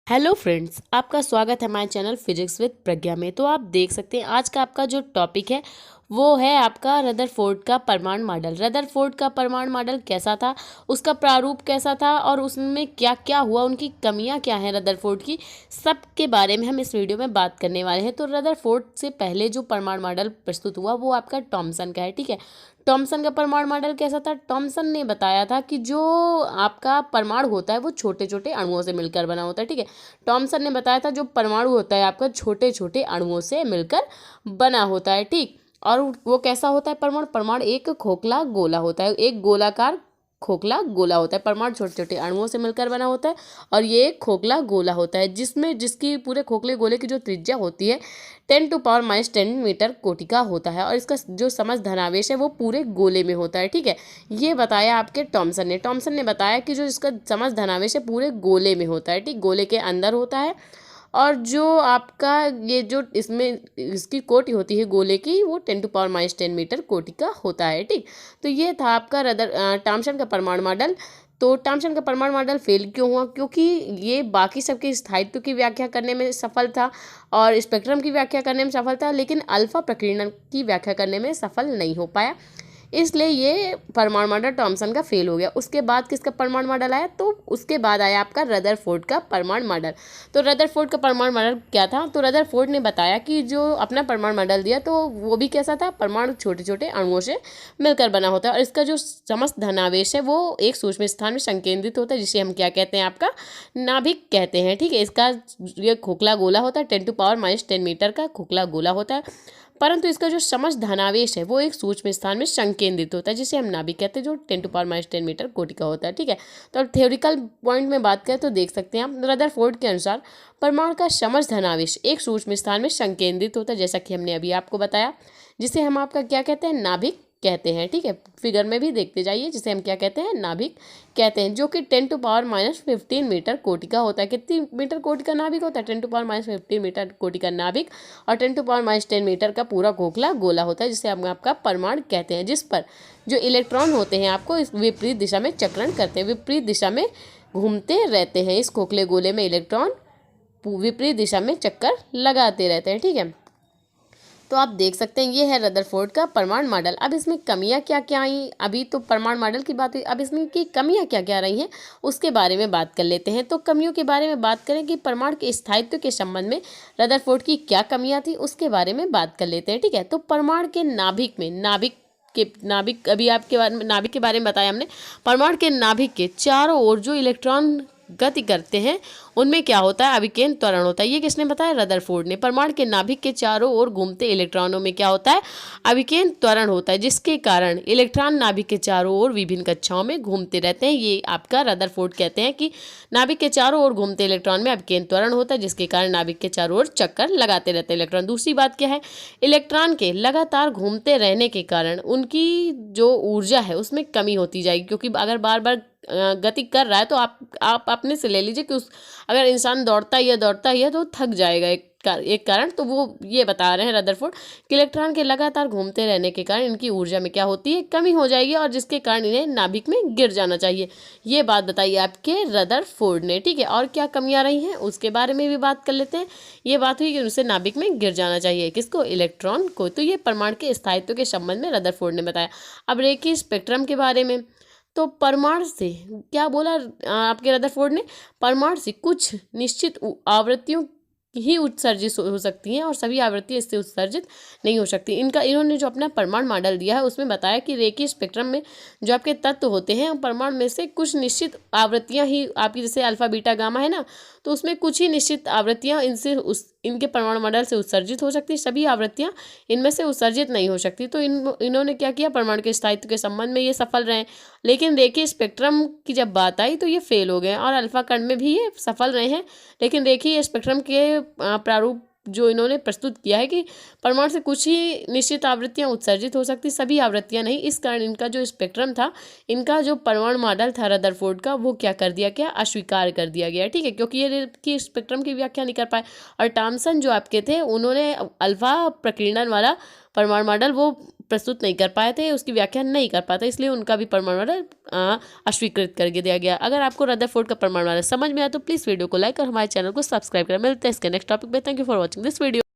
Hello friends, आपका स्वागत है हमारे चैनल फिजिक्स विद प्रज्ञा में। तो आप देख सकते हैं आज का आपका जो टॉपिक है वो है आपका रदरफोर्ड का परमाणु मॉडल। रदरफोर्ड का परमाणु मॉडल कैसा था, उसका प्रारूप कैसा था और उसमें क्या क्या हुआ, उनकी कमियां क्या हैं रदरफोर्ड की, सब के बारे में हम इस वीडियो में बात करने वाले हैं। तो रदरफोर्ड से पहले जो परमाणु मॉडल प्रस्तुत हुआ वो आपका टॉमसन का है। ठीक है, टॉमसन का परमाणु मॉडल कैसा था? टॉमसन ने बताया था कि जो आपका परमाणु होता है वो छोटे छोटे अणुओं से मिलकर बना होता है। ठीक है, टॉमसन ने बताया था जो परमाणु होता है आपका छोटे छोटे अणुओं से मिलकर बना होता है। ठीक, और वो कैसा होता है परमाणु? परमाणु एक खोखला गोला होता है, एक गोलाकार खोखला गोला होता है। परमाणु छोटे छोटे अणुओं से मिलकर बना होता है और ये एक खोखला गोला होता है जिसकी पूरे खोखले गोले की जो त्रिज्या होती है 10⁻⁻10 मीटर कोटि का होता है और इसका जो समस्त धनावेश है वो पूरे गोले में होता है। ठीक है, ये बताया आपके टॉमसन ने बताया कि जो इसका समस्त धनावेश है पूरे गोले में होता है। ठीक, गोले के अंदर होता है और जो आपका ये जो इसमें इसकी कोटि होती है गोले की वो 10⁻⁻10 मीटर कोटि का होता है। ठीक, तो ये था आपका टॉमसन का परमाणु मॉडल। तो टॉमसन का परमाणु मॉडल फेल क्यों हुआ? क्योंकि ये बाकी सबके स्थायित्व की व्याख्या करने में सफल था और स्पेक्ट्रम की व्याख्या करने में सफल था, लेकिन अल्फा प्रकीर्णन की व्याख्या करने में सफल नहीं हो पाया, इसलिए ये परमाणु मॉडल टॉमसन का फेल हो गया। उसके बाद किसका परमाणु मॉडल आया? तो उसके बाद आया आपका रदरफोर्ड का परमाणु मॉडल। तो रदरफोर्ड का परमाणु मॉडल क्या था? तो रदरफोर्ड ने बताया कि जो अपना परमाणु मॉडल दिया तो वो भी कैसा था? परमाणु छोटे छोटे अणुओं से मिलकर बना होता है और इसका जो समस्त धनावेश है वो एक सूक्ष्म स्थान में संकेंद्रित होता है, जिसे हम क्या कहते हैं? आपका नाभिक कहते हैं। ठीक है, इसका ये खोखला गोला होता है, 10⁻⁻10 मीटर का खोखला गोला होता है, परंतु इसका जो समस्त धनावेश है वो एक सूक्ष्म स्थान में संकेंद्रित होता है, जिसे हम नाभिक कहते हैं, जो 10⁻⁻10 मीटर कोटि का होता है। ठीक है, तो थ्योरिकल पॉइंट में बात करें तो देख सकते हैं आप रदरफोर्ड के अनुसार परमाणु का समस्त धनावेश एक सूक्ष्म स्थान में संकेंद्रित होता है, जैसा कि हमने अभी आपको बताया, जिसे हम आपका क्या कहते हैं? नाभिक कहते हैं। ठीक है, फिगर में भी देखते जाइए, जिसे हम क्या कहते हैं? नाभिक कहते हैं, जो कि 10⁻⁻15 मीटर कोटि का होता है। कितनी मीटर कोटि का नाभिक होता है? 10⁻⁻15 मीटर कोटि का नाभिक और 10⁻⁻10 मीटर का पूरा खोखला गोला होता है, जिसे हम आपका परमाणु कहते हैं, जिस पर जो इलेक्ट्रॉन होते हैं आपको इस विपरीत दिशा में चक्रण करते हैं, विपरीत दिशा में घूमते रहते हैं। इस खोखले गोले में इलेक्ट्रॉन विपरीत दिशा में चक्कर लगाते रहते हैं। ठीक है, तो आप देख सकते हैं ये है रदरफोर्ड का परमाणु मॉडल। अब इसमें कमियां क्या क्या आई? अभी तो परमाणु मॉडल की बात हुई, अब इसमें की कमियां क्या क्या रही हैं उसके बारे में बात कर लेते हैं। तो कमियों के बारे में बात करें कि परमाणु के स्थायित्व के संबंध में रदरफोर्ड की क्या कमियां थी उसके बारे में बात कर लेते हैं। ठीक है, तो परमाणु के नाभिक अभी आपके बारे में नाभिक के बारे में बताया हमने। परमाणु के नाभिक के चारों ओर जो इलेक्ट्रॉन गति करते हैं उनमें क्या होता है? अभिकेंद्र त्वरण होता है। ये किसने बताया? रदरफोर्ड ने। परमाणु के नाभिक के चारों ओर घूमते इलेक्ट्रॉनों में क्या होता है? अभिकेंद्र त्वरण होता है, जिसके कारण इलेक्ट्रॉन नाभिक के चारों ओर विभिन्न कक्षाओं में घूमते रहते हैं। ये आपका रदरफोर्ड कहते हैं कि नाभिक के चारों ओर घूमते इलेक्ट्रॉन में अभिकेंद्र त्वरण होता है, जिसके कारण नाभिक के चारों ओर चक्कर लगाते रहते हैं इलेक्ट्रॉन। दूसरी बात क्या है? इलेक्ट्रॉन के लगातार घूमते रहने के कारण उनकी जो ऊर्जा है उसमें कमी होती जाएगी, क्योंकि अगर बार बार गति कर रहा है तो आप अपने से ले लीजिए कि अगर इंसान दौड़ता ही है तो थक जाएगा। एक कारण तो वो ये बता रहे हैं रदरफोर्ड कि इलेक्ट्रॉन के लगातार घूमते रहने के कारण इनकी ऊर्जा में क्या होती है? कमी हो जाएगी और जिसके कारण इन्हें नाभिक में गिर जाना चाहिए। ये बात बताइए आपके रदरफोर्ड ने। ठीक है, और क्या कमियां रही हैं उसके बारे में भी बात कर लेते हैं। ये बात हुई कि उनसे नाभिक में गिर जाना चाहिए, किसको? इलेक्ट्रॉन को। तो ये परमाणु के स्थायित्व के संबंध में रदरफोर्ड ने बताया। अब रेखीय स्पेक्ट्रम के बारे में, तो परमाणु से क्या बोला आपके रदरफोर्ड ने? परमाणु से कुछ निश्चित आवृत्तियों ही उत्सर्जित हो सकती हैं और सभी आवृत्तियां इससे उत्सर्जित नहीं हो सकती। इन्होंने जो अपना परमाणु मॉडल दिया है उसमें बताया कि रेखीय स्पेक्ट्रम में जो आपके तत्व होते हैं परमाणु में से कुछ निश्चित आवृत्तियां ही आपकी, जैसे अल्फा बीटा गामा है ना, तो उसमें कुछ ही निश्चित आवृत्तियां इनके परमाणु मॉडल से उत्सर्जित हो सकती, सभी आवृत्तियां इनमें से उत्सर्जित नहीं हो सकती। तो इन्होंने क्या किया? परमाणु के स्थायित्व के संबंध में ये सफल रहे, लेकिन रेखीय स्पेक्ट्रम की जब बात आई तो ये फेल हो गए। और अल्फा कण में भी ये सफल रहे हैं, लेकिन रेखीय स्पेक्ट्रम के प्रारूप जो इन्होंने प्रस्तुत किया है कि परमाणु से कुछ ही निश्चित आवृत्तियां उत्सर्जित हो सकती, सभी आवृत्तियां नहीं। इस कारण इनका जो स्पेक्ट्रम था, इनका जो परमाणु मॉडल था रदरफोर्ड का, वो क्या कर दिया गया? अस्वीकार कर दिया गया। ठीक है, क्योंकि ये की स्पेक्ट्रम की व्याख्या नहीं कर पाए। और टॉमसन जो आपके थे उन्होंने अल्फा प्रकीर्णन वाला परमाणु मॉडल वो प्रस्तुत नहीं कर पाए थे, उसकी व्याख्या नहीं कर पाते, इसलिए उनका भी परमाणु मॉडल अस्वीकृत कर दिया गया। अगर आपको रदरफोर्ड का परमाणु मॉडल समझ में आया तो प्लीज़ वीडियो को लाइक और हमारे चैनल को सब्सक्राइब करें। मिलते हैं इसके नेक्स्ट टॉपिक पे। Thank you for watching this video.